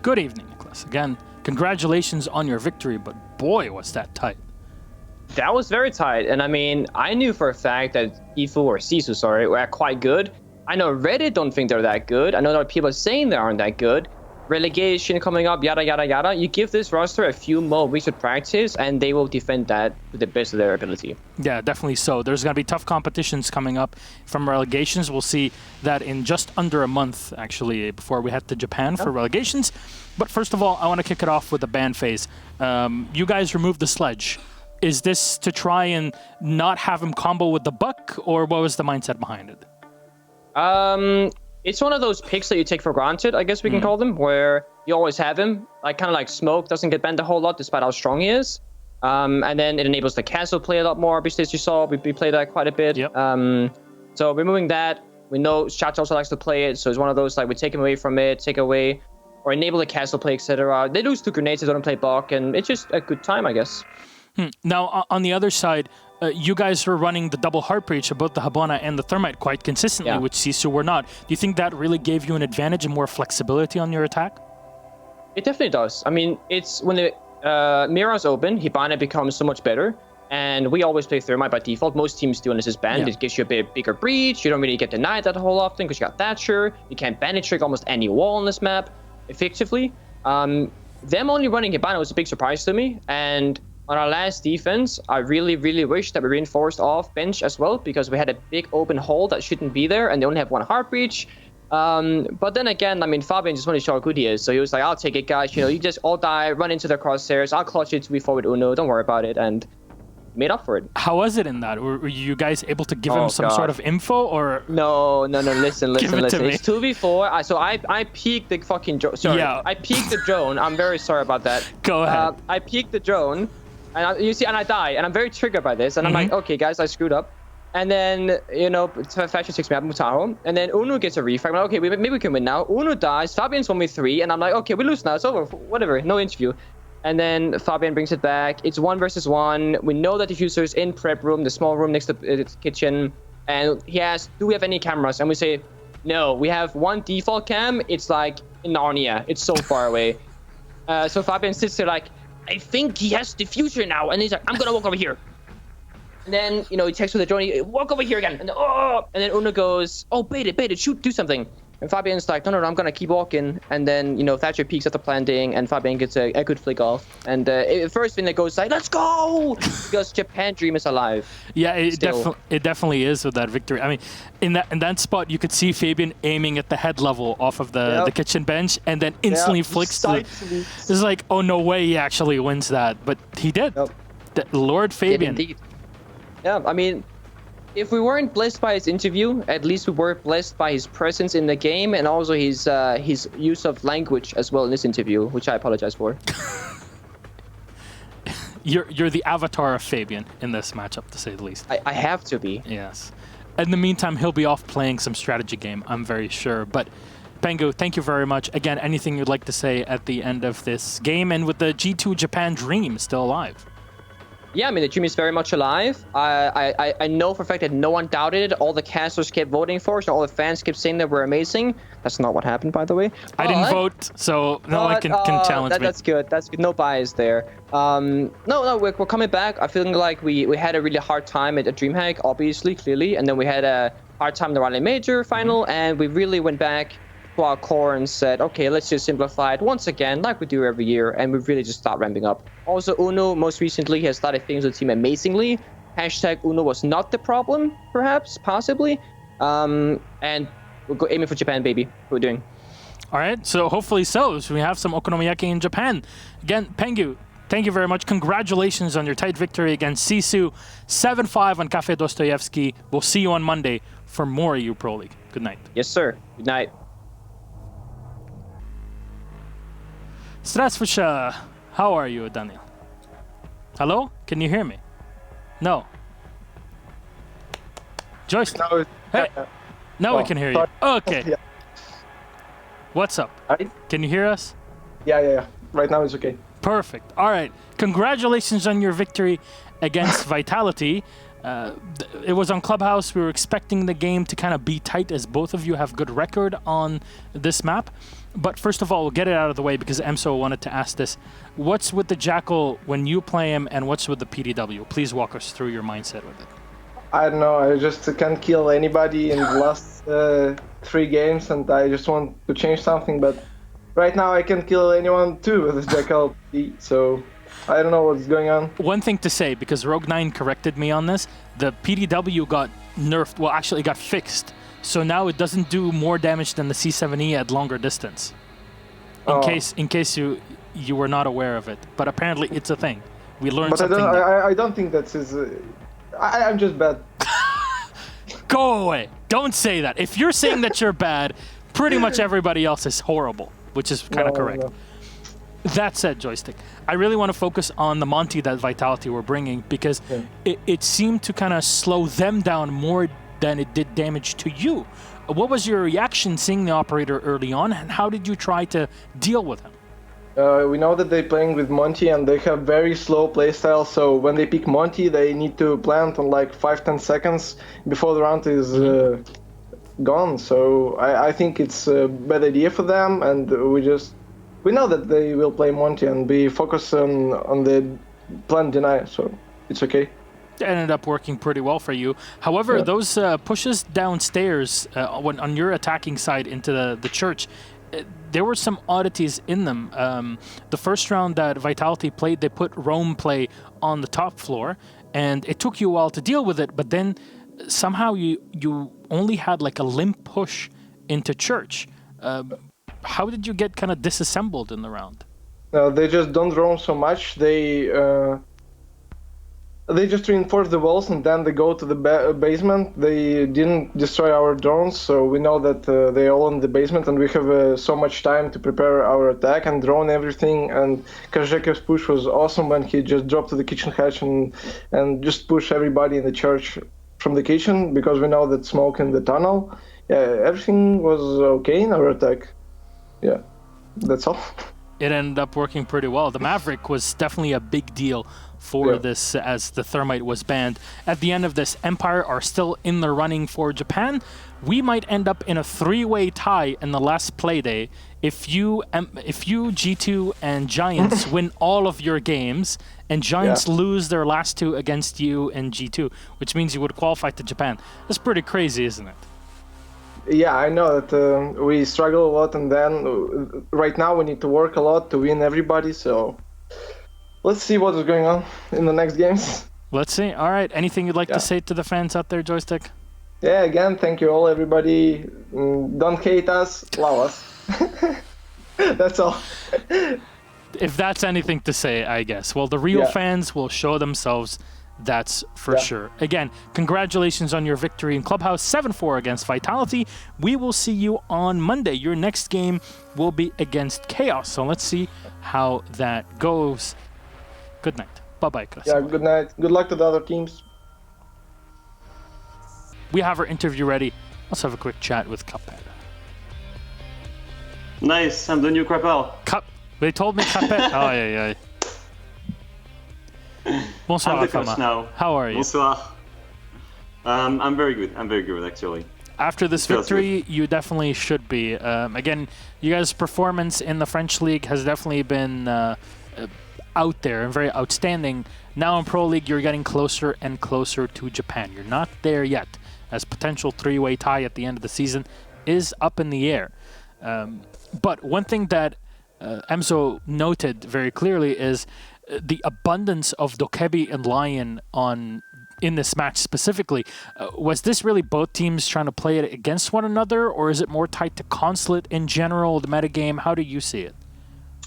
Good evening, Nicholas. Again, congratulations on your victory, but boy, was that tight. That was very tight, and I mean, I knew for a fact that Sisu, were quite good. I know Reddit don't think they're that good. I know there are people saying they aren't that good. Relegation coming up, yada, yada, yada. You give this roster a few more weeks of practice, and they will defend that to the best of their ability. Yeah, definitely so. There's going to be tough competitions coming up from relegations. We'll see that in just under a month, actually, before we head to Japan for relegations. But first of all, I want to kick it off with the ban phase. You guys removed the sledge. Is this to try and not have him combo with the buck, or what was the mindset behind it? It's one of those picks that you take for granted, I guess we can call them, where you always have him. Kind of like Smoke doesn't get banned a whole lot despite how strong he is. And then it enables the castle play a lot more, obviously, as you saw. We played that quite a bit. Yep. So removing that, we know Chat also likes to play it, so it's one of those, like, we take him away from it, take away, or enable the castle play, etc. They lose 2 grenades, they don't play Bok, and it's just a good time, I guess. Now, on the other side, you guys were running the double heart breach of both the Habana and the Thermite quite consistently, which Sisu were not. Do you think that really gave you an advantage and more flexibility on your attack? It definitely does. I mean, it's when the mirrors open, Hibana becomes so much better. And we always play Thermite by default. Most teams do when this is banned. It gives you a bit bigger breach. You don't really get denied that whole often because you got Thatcher. You can't ban it trick almost any wall on this map effectively. Them only running Hibana was a big surprise to me. And on our last defense, I really, really wish that we reinforced off bench as well, because we had a big open hole that shouldn't be there, and they only have 1 heart breach. But then again, I mean, Fabian just wanted to show how good he is, so he was like, I'll take it, guys. You know, you just all die, run into the crosshairs. I'll clutch it to be forward Uno. Don't worry about it, and made up for it. How was it in that? Were you guys able to give him some sort of info, or? No. Listen. It's 2v4. So I peeked the fucking drone. Sorry, I peeked the drone. I'm very sorry about that. Go ahead. I peeked the drone. And I die, and I'm very triggered by this, and I'm like, okay, guys, I screwed up. And then, you know, Faction 6 me up, Mutaho, and then Uno gets a refrag. I'm like, okay, maybe we can win now. Uno dies, Fabian's 1v3, and I'm like, okay, we lose now, it's over, whatever, no interview. And then Fabian brings it back. It's 1 versus 1. We know that the user is in prep room, the small room next to the kitchen, and he asks, do we have any cameras? And we say, no, we have 1 default cam. It's like in Narnia. It's so far away. So Fabian sits there like, I think he has diffuser now, and he's like, I'm gonna walk over here. And then, you know, he texts with the drone, walk over here again, and then Uno goes, oh, bait it, shoot, do something. And Fabian's like, no, I'm gonna keep walking. And then, you know, Thatcher peeks at the planting, and Fabian gets a good flick off. And first thing that goes like, let's go, because Japan Dream is alive. Yeah, it definitely is with that victory. I mean, in that spot, you could see Fabian aiming at the head level off of the kitchen bench, and then instantly flicks to. It's like, oh no way, he actually wins that, but he did. Lord Fabian. Did indeed. Yeah, I mean, if we weren't blessed by his interview, at least we were blessed by his presence in the game, and also his use of language as well in this interview, which I apologize for. You're the avatar of Fabian in this matchup, to say the least. I have to be. Yes. In the meantime, he'll be off playing some strategy game, I'm very sure. But Pengu, thank you very much. Again, anything you'd like to say at the end of this game, and with the G2 Japan Dream still alive? Yeah, I mean, the dream is very much alive. I know for a fact that no one doubted it. All the casters kept voting for us, and all the fans kept saying that we're amazing. That's not what happened, by the way. I didn't vote, so no one can challenge me. That's good. That's good. No bias there. No, we're coming back. I feel like we had a really hard time at DreamHack, obviously, clearly, and then we had a hard time in the Raleigh Major final, and we really went back to our core and said, okay, let's just simplify it once again, like we do every year, and we really just start ramping up. Also, Uno, most recently, has started things with the team amazingly. Hashtag Uno was not the problem, perhaps, possibly. And we're aiming for Japan, baby. We're doing. All right, so hopefully so we have some okonomiyaki in Japan. Again, Pengu, thank you very much. Congratulations on your tight victory against Sisu. 7-5 on Cafe Dostoyevsky. We'll see you on Monday for more EU Pro League. Good night. Yes, sir. Good night. Здравствуйте. How are you, Daniel? Hello? Can you hear me? No. JoyStiCK. Hey. Now we can hear you. Okay. Yeah. What's up? Hi. Can you hear us? Yeah. Right now it's okay. Perfect. All right. Congratulations on your victory against Vitality. It was on Clubhouse. We were expecting the game to kind of be tight as both of you have good record on this map. But first of all, we'll get it out of the way because EMSO wanted to ask this. What's with the Jackal when you play him, and what's with the PDW? Please walk us through your mindset with it. I don't know. I just can't kill anybody in the last 3 games, and I just want to change something. But right now, I can kill anyone too with this Jackal. So I don't know what's going on. One thing to say, because Rogue9 corrected me on this, the PDW got nerfed. Well, actually, it got fixed. So now it doesn't do more damage than the C7E at longer distance. In case you were not aware of it, but apparently it's a thing. We learned something. I don't think that's his. I'm just bad. Go away! Don't say that. If you're saying that you're bad, pretty much everybody else is horrible, which is kind of correct. No. That said, JoyStiCK, I really want to focus on the Monty that Vitality were bringing because it seemed to kind of slow them down more than it did damage to you. What was your reaction seeing the operator early on, and how did you try to deal with him? We know that they're playing with Monty and they have very slow playstyle, so when they pick Monty, they need to plant on like 5-10 seconds before the round is gone. So I think it's a bad idea for them, and we know that they will play Monty and be focused on the plant deny, so it's okay. It ended up working pretty well for you. However, those pushes downstairs on your attacking side into the church, there were some oddities in them. The first round that Vitality played, they put roam play on the top floor, and it took you a while to deal with it, but then somehow you only had like a limp push into church. How did you get kind of disassembled in the round? They just don't roam so much. They just reinforce the walls and then they go to the basement. They didn't destroy our drones, so we know that they're all in the basement, and we have so much time to prepare our attack and drone everything. And Kazhekov's push was awesome when he just dropped to the kitchen hatch and just pushed everybody in the church from the kitchen, because we know that smoke in the tunnel. Yeah, everything was okay in our attack. Yeah, that's all. It ended up working pretty well. The Maverick was definitely a big deal for this, as the Thermite was banned. At the end of this, Empire are still in the running for Japan. We might end up in a 3-way tie in the last play day if you G2 and Giants win all of your games and Giants lose their last 2 against you and G2, which means you would qualify to Japan. That's pretty crazy, isn't it? Yeah, I know that we struggle a lot, and then right now we need to work a lot to win everybody, so let's see what is going on in the next games. Let's see. All right, anything you'd like to say to the fans out there, JoyStiCK? Yeah, again, thank you all, everybody. Don't hate us, love us. That's all. If that's anything to say, I guess. Well, the real fans will show themselves. That's for sure. Again, congratulations on your victory in Clubhouse, 7-4 against Vitality. We will see you on Monday. Your next game will be against Chaos. So let's see how that goes. Good night. Bye-bye, Chris. Yeah, good night. Good luck to the other teams. We have our interview ready. Let's have a quick chat with Cuphead. Nice, I'm the new Crapel. They told me Cuphead. Oh, yeah. Bonsoir, I'm the coach Alphama. now. How are you? Bonsoir. I'm very good. I'm very good, actually. After this victory, you definitely should be. Again, you guys' performance in the French League has definitely been out there and very outstanding. Now in Pro League, you're getting closer and closer to Japan. You're not there yet, as potential 3-way tie at the end of the season is up in the air. But one thing that EMSO noted very clearly is the abundance of Dokebi and Lion in this match specifically. Was this really both teams trying to play it against one another, or is it more tied to Consulate in general, the metagame? How do you see it?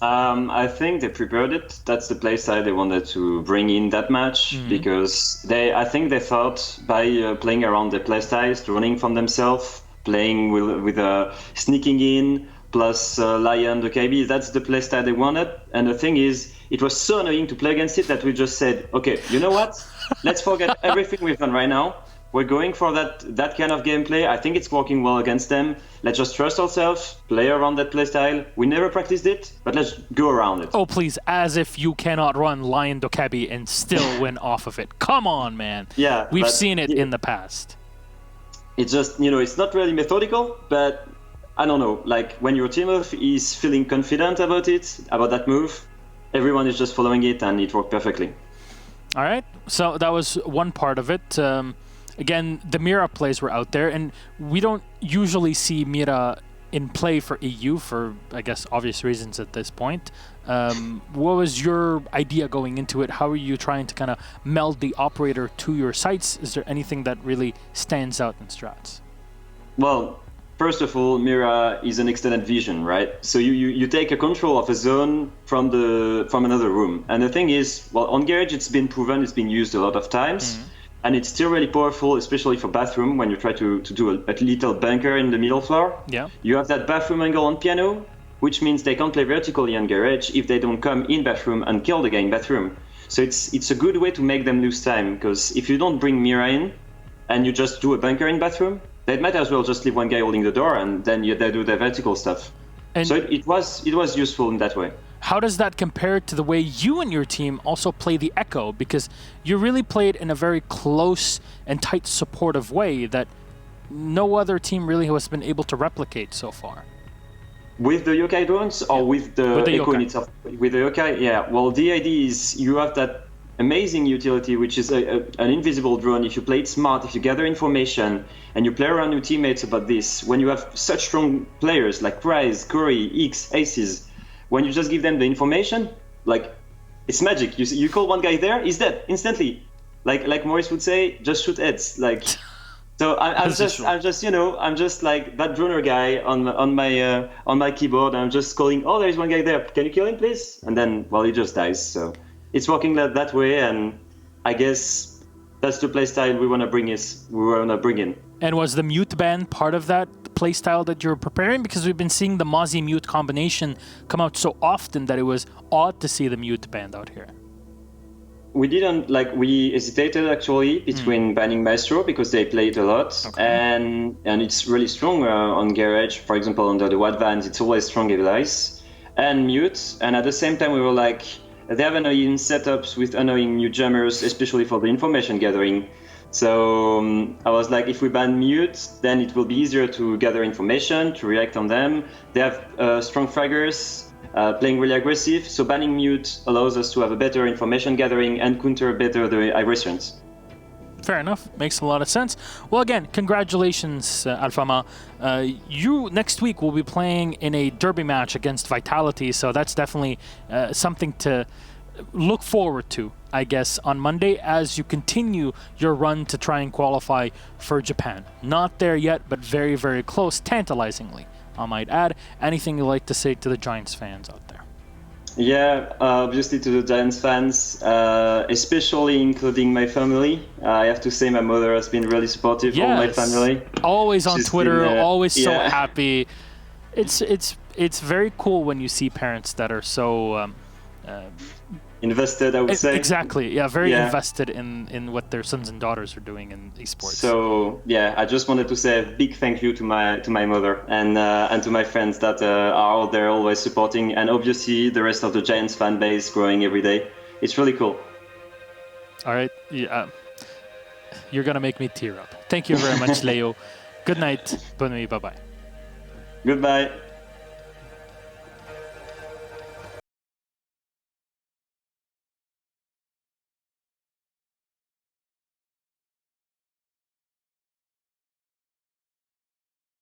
I think they prepared it. That's the playstyle they wanted to bring in that match, because I think they thought by playing around the playstyles, running from themselves, playing with sneaking in, plus Lion, Dokebi, that's the playstyle they wanted. And the thing is, it was so annoying to play against it that we just said, okay, you know what? Let's forget everything we've done right now. we're going for that kind of gameplay. I think it's working well against them. Let's just trust ourselves, play around that playstyle. We never practiced it, but let's go around it. Oh, please, as if you cannot run Lion Dokebi and still win off of it. Come on, man. Yeah. We've seen it in the past. It's just, it's not really methodical, but I don't know, like when your team is feeling confident about it, about that move, everyone is just following it and it worked perfectly. All right, so that was one part of it. Again, the Mira plays were out there, and we don't usually see Mira in play for EU for, I guess, obvious reasons at this point. What was your idea going into it? How are you trying to kind of meld the operator to your sights? Is there anything that really stands out in strats? Well, first of all, Mira is an extended vision, right? So you take a control of a zone from another room. And the thing is, well, on Garage it's been proven, it's been used a lot of times. And it's still really powerful, especially for bathroom, when you try to do a little bunker in the middle floor. Yeah. You have that bathroom angle on piano, which means they can't play vertically on Garage if they don't come in bathroom and kill the guy in bathroom. So it's a good way to make them lose time, because if you don't bring Mira in and you just do a bunker in bathroom, they might as well just leave one guy holding the door and then they do their vertical stuff. And so it was useful in that way. How does that compare to the way you and your team also play the Echo? Because you really played in a very close and tight supportive way that no other team really has been able to replicate so far. With the yokai drones or with the Echo in itself? With the yokai, yeah. Well, the idea is you have that amazing utility, which is an invisible drone. If you play it smart, if you gather information and you play around your teammates about this, when you have such strong players like Prize, Curry, X, Aces, when you just give them the information, like, it's magic. You call one guy there, he's dead instantly. Like Maurice would say, just shoot heads. Like, so I'm just like that droner guy on my keyboard. I'm just calling, oh, there's one guy there. Can you kill him, please? And then, well, he just dies. So it's working that way, and I guess that's the playstyle we want to bring in. And was the mute ban part of that playstyle that you're preparing? Because we've been seeing the Mozzie mute combination come out so often that it was odd to see the mute banned out here. We didn't, we hesitated actually between banning Maestro because they played a lot, and it's really strong on Garage. For example, under the Watt Vans, it's always strong Evilize and mute. And at the same time, we were like, they have annoying setups with annoying new jammers, especially for the information gathering. So I was like, if we ban mute, then it will be easier to gather information, to react on them. They have strong fraggers, playing really aggressive. So banning mute allows us to have a better information gathering and counter better the aggressions. Fair enough. Makes a lot of sense. Well, again, congratulations, Alphama. You, next week, will be playing in a derby match against Vitality, so that's definitely something to look forward to, I guess, on Monday as you continue your run to try and qualify for Japan. Not there yet, but very, very close, tantalizingly, I might add. Anything you'd like to say to the Giants fans out there? Yeah, obviously to the Giants fans, especially including my family. I have to say my mother has been really supportive of my family. Always on Twitter, always so yeah. happy. It's very cool when you see parents that are so invested, I would say. Exactly, yeah, very invested in what their sons and daughters are doing in esports. So yeah, I just wanted to say a big thank you to my mother and to my friends that are out there always supporting, and obviously the rest of the Giants fan base growing every day. It's really cool. All right, yeah, you're gonna make me tear up. Thank you very much, Leo. Good night, bonne nuit, bye bye. Goodbye.